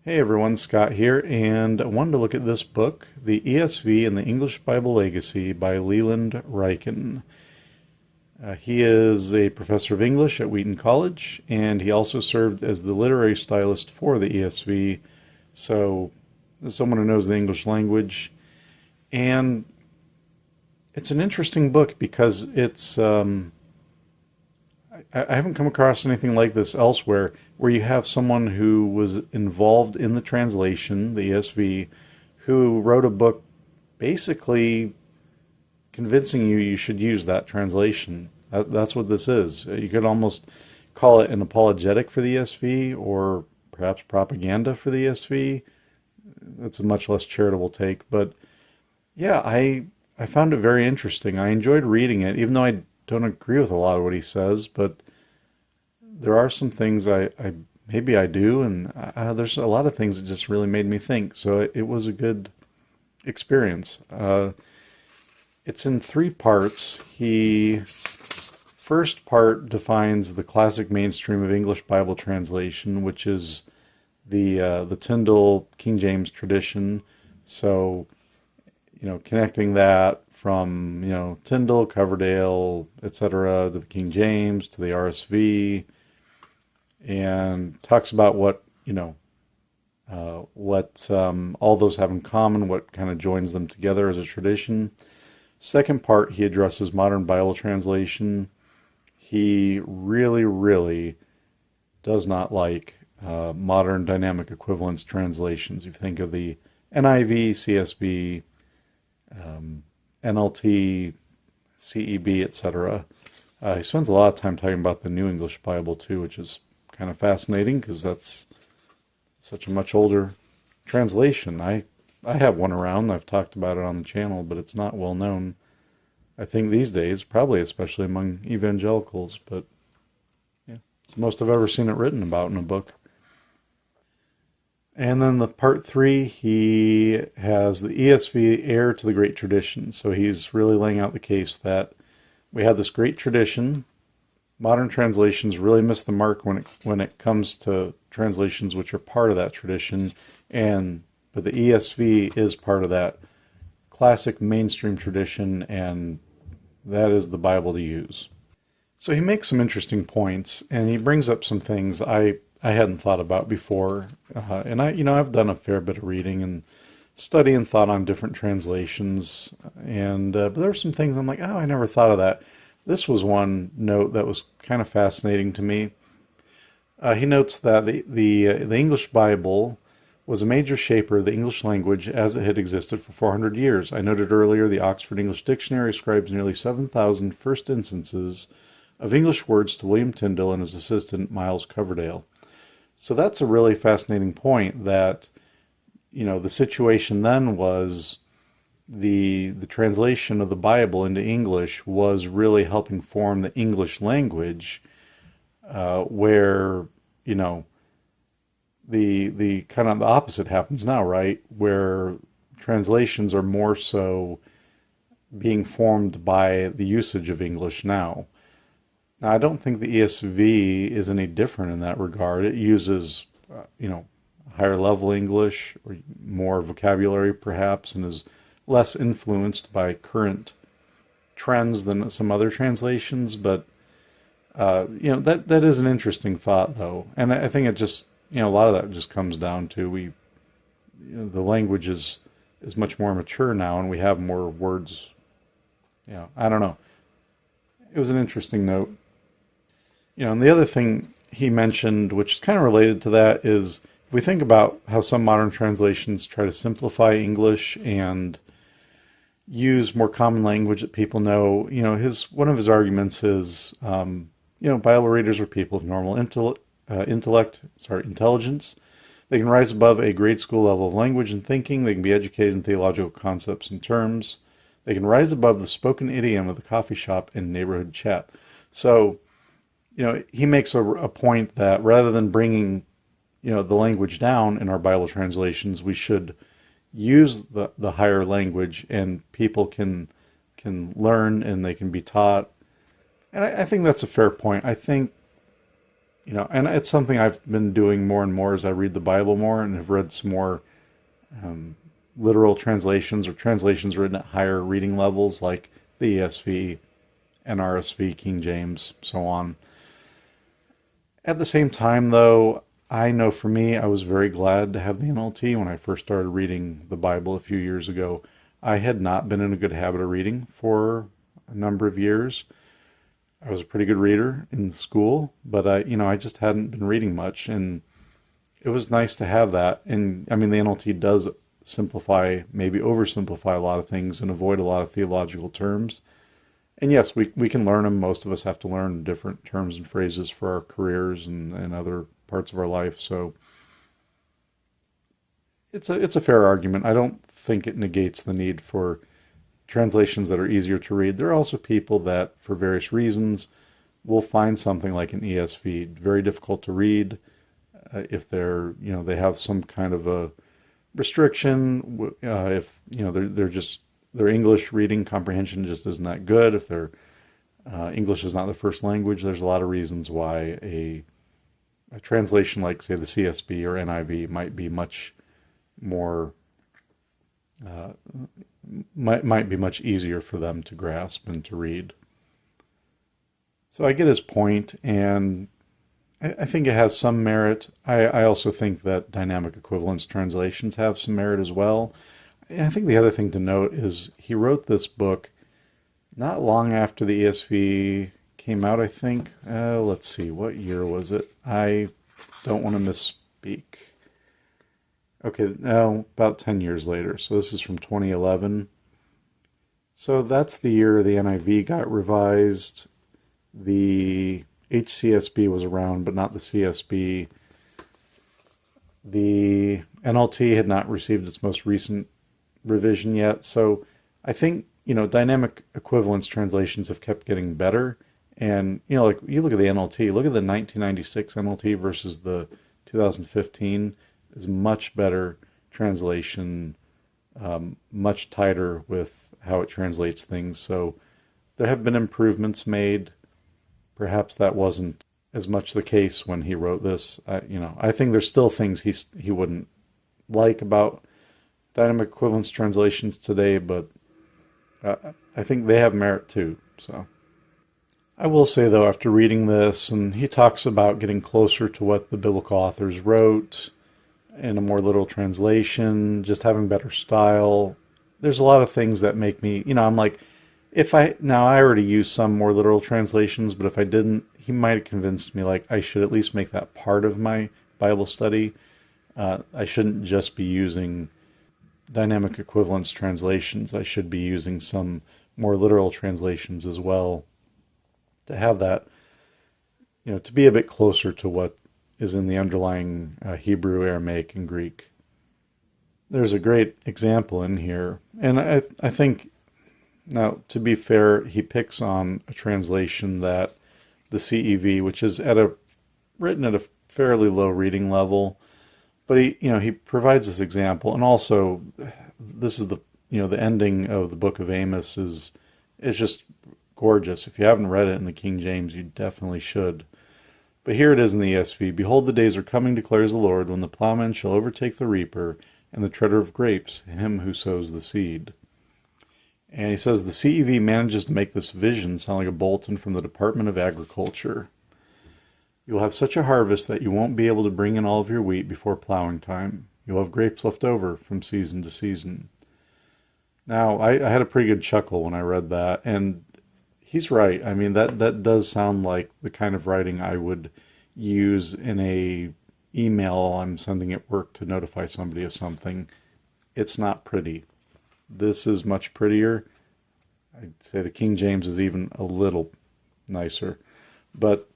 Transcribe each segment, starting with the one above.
Hey everyone, Scott here, and I wanted to look at this book, The ESV and the English Bible Legacy by Leland Ryken. He is a professor of English at Wheaton College, and he also served as the literary stylist for the ESV, so as someone who knows the English language. And it's an interesting book because I haven't come across anything like this elsewhere, where you have someone who was involved in the translation, the ESV, who wrote a book basically convincing you should use that translation. That's what this is. You could almost call it an apologetic for the ESV, or perhaps propaganda for the ESV. That's a much less charitable take, but yeah, I found it very interesting. I enjoyed reading it, even though I don't agree with a lot of what he says, but there are some things maybe I do, and there's a lot of things that just really made me think. So it was a good experience. It's in three parts. First part defines the classic mainstream of English Bible translation, which is the Tyndale King James tradition. So, connecting that from, Tyndale, Coverdale, etc., to the King James, to the RSV, and talks about what all those have in common, what kind of joins them together as a tradition. Second part, he addresses modern Bible translation. He really, really does not like modern dynamic equivalence translations. If you think of the NIV, CSB, NLT, CEB, etc. He spends a lot of time talking about the New English Bible too, which is kind of fascinating because that's such a much older translation. I have one around. I've talked about it on the channel, but it's not well known, I think, these days, probably especially among evangelicals. But yeah, it's the most I've ever seen it written about in a book. And then the part three, he has the ESV heir to the great tradition. So he's really laying out the case that we have this great tradition. Modern translations really miss the mark when it comes to translations which are part of that tradition, but the ESV is part of that classic mainstream tradition, and that is the Bible to use. So he makes some interesting points, and he brings up some things I hadn't thought about before, and I've done a fair bit of reading and study and thought on different translations, and but there are some things I'm like, oh, I never thought of that. This was one note that was kind of fascinating to me. He notes that the English Bible was a major shaper of the English language as it had existed for 400 years. I noted earlier the Oxford English Dictionary ascribes nearly 7,000 first instances of English words to William Tyndale and his assistant Miles Coverdale. So that's a really fascinating point, that the situation then was the translation of the Bible into English was really helping form the English language, where the kind of the opposite happens now, right? Where translations are more so being formed by the usage of English now. Now, I don't think the ESV is any different in that regard. It uses, higher level English, or more vocabulary perhaps, and is less influenced by current trends than some other translations. But, that is an interesting thought, though. And I think it just, a lot of that just comes down to the language is much more mature now, and we have more words. I don't know. It was an interesting note. And the other thing he mentioned, which is kind of related to that, is if we think about how some modern translations try to simplify English and use more common language that people know, one of his arguments is, Bible readers are people of normal intelligence. They can rise above a grade school level of language and thinking. They can be educated in theological concepts and terms. They can rise above the spoken idiom of the coffee shop and neighborhood chat. So, he makes a point that rather than bringing, the language down in our Bible translations, we should use the higher language, and people can learn and they can be taught. And I think that's a fair point. I think, And it's something I've been doing more and more as I read the Bible more and have read some more literal translations or translations written at higher reading levels like the ESV, NRSV, King James, so on. At the same time, though, I know for me, I was very glad to have the NLT when I first started reading the Bible a few years ago. I had not been in a good habit of reading for a number of years. I was a pretty good reader in school, but I just hadn't been reading much, and it was nice to have that. And I mean, the NLT does simplify, maybe oversimplify a lot of things and avoid a lot of theological terms. And yes, we can learn them. Most of us have to learn different terms and phrases for our careers and other parts of our life. So it's a fair argument. I don't think it negates the need for translations that are easier to read. There are also people that, for various reasons, will find something like an ESV very difficult to read if they have some kind of a restriction. If their English reading comprehension just isn't that good. If their English is not their first language, there's a lot of reasons why a translation like, say, the CSB or NIV might be much more might be much easier for them to grasp and to read. So I get his point, and I think it has some merit. I also think that dynamic equivalence translations have some merit as well. And I think the other thing to note is he wrote this book not long after the ESV came out, I think. Let's see, what year was it? I don't want to misspeak. Okay, no, about 10 years later. So this is from 2011. So that's the year the NIV got revised. The HCSB was around, but not the CSB. The NLT had not received its most recent revision yet. So I think, dynamic equivalence translations have kept getting better. And, like you look at the NLT, look at the 1996 NLT versus the 2015 is much better translation, much tighter with how it translates things. So there have been improvements made. Perhaps that wasn't as much the case when he wrote this. I think there's still things he wouldn't like about dynamic equivalence translations today, but I think they have merit too. So I will say, though, after reading this, and he talks about getting closer to what the biblical authors wrote in a more literal translation, just having better style. There's a lot of things that make me, I'm like, I already use some more literal translations, but if I didn't, he might have convinced me like I should at least make that part of my Bible study. I shouldn't just be using dynamic equivalence translations. I should be using some more literal translations as well to have that, to be a bit closer to what is in the underlying Hebrew, Aramaic, and Greek. There's a great example in here, and I think, now, to be fair, he picks on a translation that the CEV, which is written at a fairly low reading level, but he provides this example, and also this is the ending of the book of Amos is just gorgeous. If you haven't read it in the King James, you definitely should. But here it is in the ESV. Behold, the days are coming, declares the Lord, when the plowman shall overtake the reaper, and the treader of grapes, him who sows the seed. And he says the CEV manages to make this vision sound like a bulletin from the Department of Agriculture. You'll have such a harvest that you won't be able to bring in all of your wheat before plowing time. You'll have grapes left over from season to season. Now, I had a pretty good chuckle when I read that, and he's right. I mean, that does sound like the kind of writing I would use in a email I'm sending at work to notify somebody of something. It's not pretty. This is much prettier. I'd say the King James is even a little nicer. But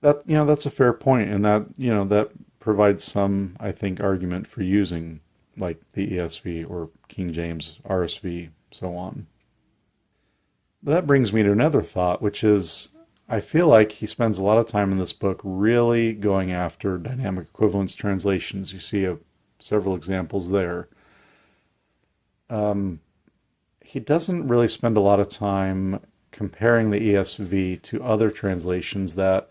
that's a fair point, and that provides some, I think, argument for using like the ESV or King James, RSV, so on. But that brings me to another thought, which is I feel like he spends a lot of time in this book really going after dynamic equivalence translations. You see several examples there. He doesn't really spend a lot of time comparing the ESV to other translations that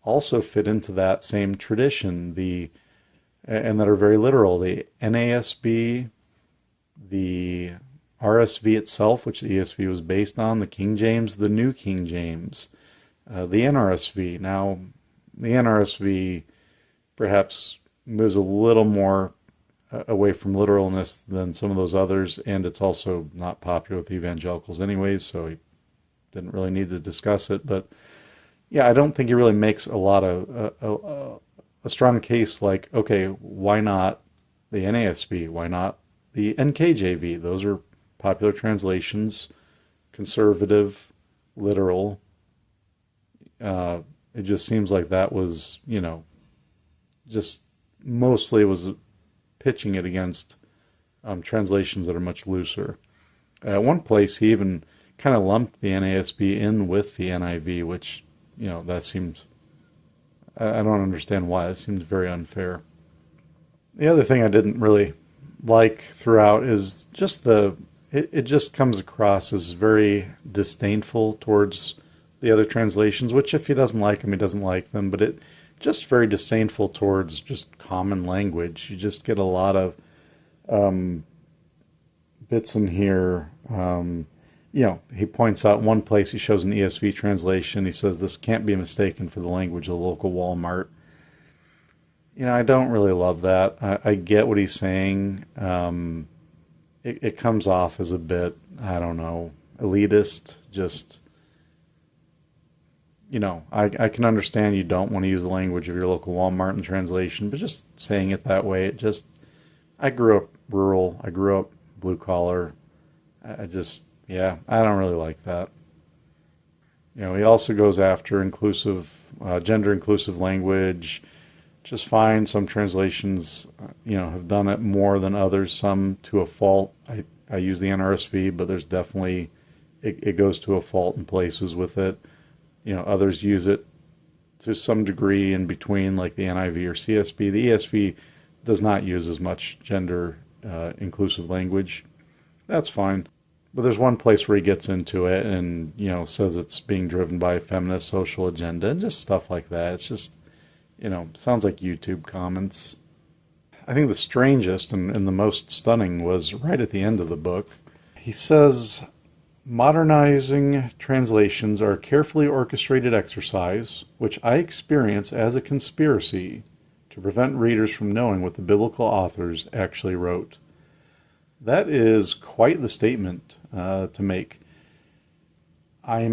also fit into that same tradition, and that are very literal. The NASB, the RSV itself, which the ESV was based on, the King James, the New King James, the NRSV. Now, the NRSV perhaps moves a little more away from literalness than some of those others, and it's also not popular with evangelicals anyways, so he didn't really need to discuss it. But yeah, I don't think he really makes a lot of a strong case like, okay, why not the NASB? Why not the NKJV? Those are popular translations, conservative, literal. It just seems like that was, just mostly was pitching it against translations that are much looser. At one place, he even kind of lumped the NASB in with the NIV, which, that seems, I don't understand why. It seems very unfair. The other thing I didn't really like throughout is just it just comes across as very disdainful towards the other translations, which if he doesn't like them, he doesn't like them, but it just very disdainful towards just common language. You just get a lot of bits in here. He points out one place he shows an ESV translation. He says this can't be mistaken for the language of the local Walmart. I don't really love that. I get what he's saying. It comes off as a bit, I don't know, elitist. Just, I can understand you don't want to use the language of your local Walmart in translation, but just saying it that way, I grew up rural. I grew up blue collar. I don't really like that. He also goes after gender inclusive language. Just fine. Some translations, have done it more than others, some to a fault. I use the NRSV, but there's definitely, it goes to a fault in places with it. Others use it to some degree in between, like the NIV or CSB. The ESV does not use as much gender inclusive language. That's fine. But there's one place where he gets into it and, says it's being driven by a feminist social agenda and just stuff like that. It's just, sounds like YouTube comments. I think the strangest and the most stunning was right at the end of the book. He says, modernizing translations are a carefully orchestrated exercise, which I experience as a conspiracy to prevent readers from knowing what the biblical authors actually wrote. That is quite the statement to make. I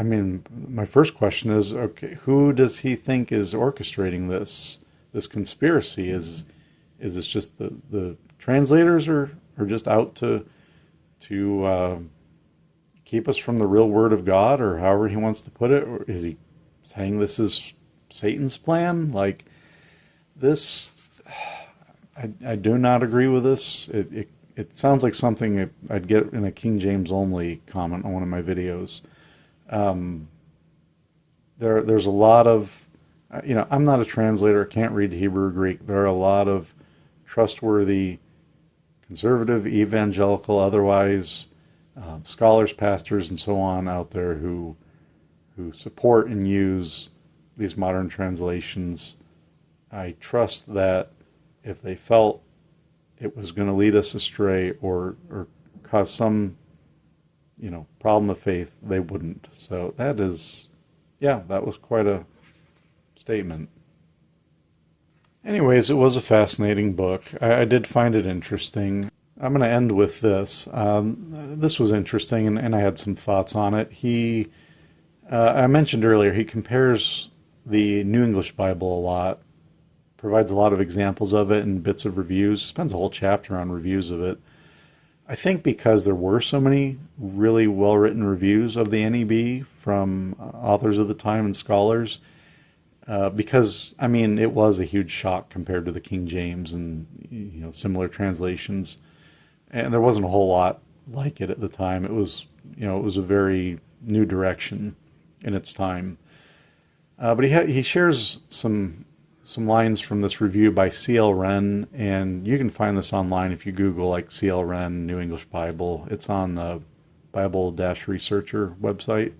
mean, my first question is, okay, who does he think is orchestrating this conspiracy? Is this just the translators are just out to keep us from the real word of God, or however he wants to put it? Or is he saying this is Satan's plan? Like this, I do not agree with this. It sounds like something I'd get in a King James only comment on one of my videos. There's a lot of, I'm not a translator, I can't read Hebrew or Greek. There are a lot of trustworthy, conservative, evangelical, otherwise, scholars, pastors, and so on out there who support and use these modern translations. I trust that if they felt it was going to lead us astray or cause some, problem of faith, they wouldn't. So that was quite a statement. Anyways, it was a fascinating book. I did find it interesting. I'm going to end with this. This was interesting, and I had some thoughts on it. I mentioned earlier, he compares the New English Bible a lot, provides a lot of examples of it and bits of reviews, spends a whole chapter on reviews of it. I think because there were so many really well-written reviews of the NEB from authors of the time and scholars, because, it was a huge shock compared to the King James and, similar translations. And there wasn't a whole lot like it at the time. It was a very new direction in its time. But he shares some lines from this review by C.L. Wrenn, and you can find this online if you Google like C.L. Wrenn, New English Bible. It's on the Bible-Researcher website.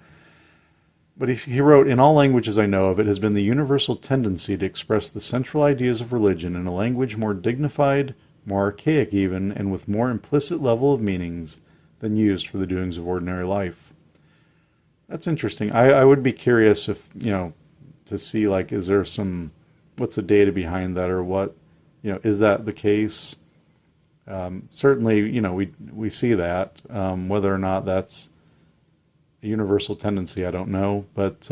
But he wrote, in all languages I know of, it has been the universal tendency to express the central ideas of religion in a language more dignified, more archaic even, and with more implicit level of meanings than used for the doings of ordinary life. That's interesting. I would be curious if, to see, like, is there what's the data behind that, or what, is that the case? Certainly, we see that. Whether or not that's a universal tendency, I don't know. But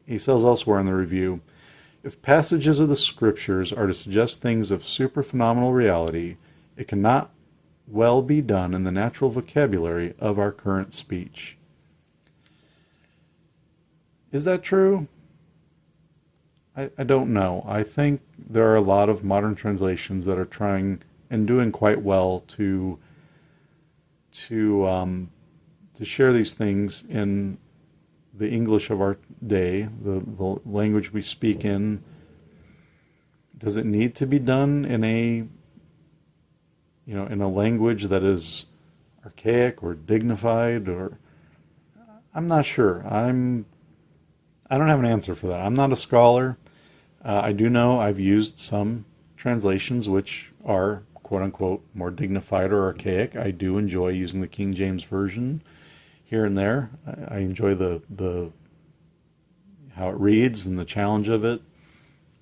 he says elsewhere in the review, if passages of the scriptures are to suggest things of supraphenomenal reality, it cannot well be done in the natural vocabulary of our current speech. Is that true? I don't know. I think there are a lot of modern translations that are trying and doing quite well to share these things in the English of our day, the language we speak in. Does it need to be done in a language that is archaic or dignified? Or I'm not sure. I don't have an answer for that. I'm not a scholar. I do know I've used some translations which are, quote unquote, more dignified or archaic. I do enjoy using the King James Version here and there. I enjoy the how it reads and the challenge of it.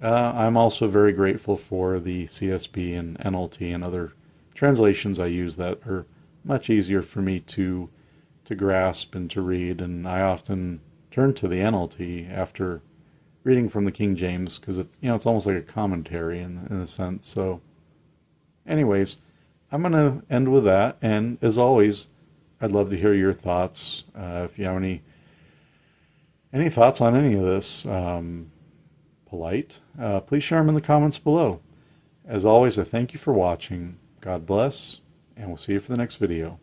I'm also very grateful for the CSB and NLT and other translations I use that are much easier for me to grasp and to read. And I often turn to the NLT after reading from the King James, because it's almost like a commentary in a sense. So anyways, I'm going to end with that. And as always, I'd love to hear your thoughts. If you have any thoughts on any of this, please share them in the comments below. As always, I thank you for watching. God bless, and we'll see you for the next video.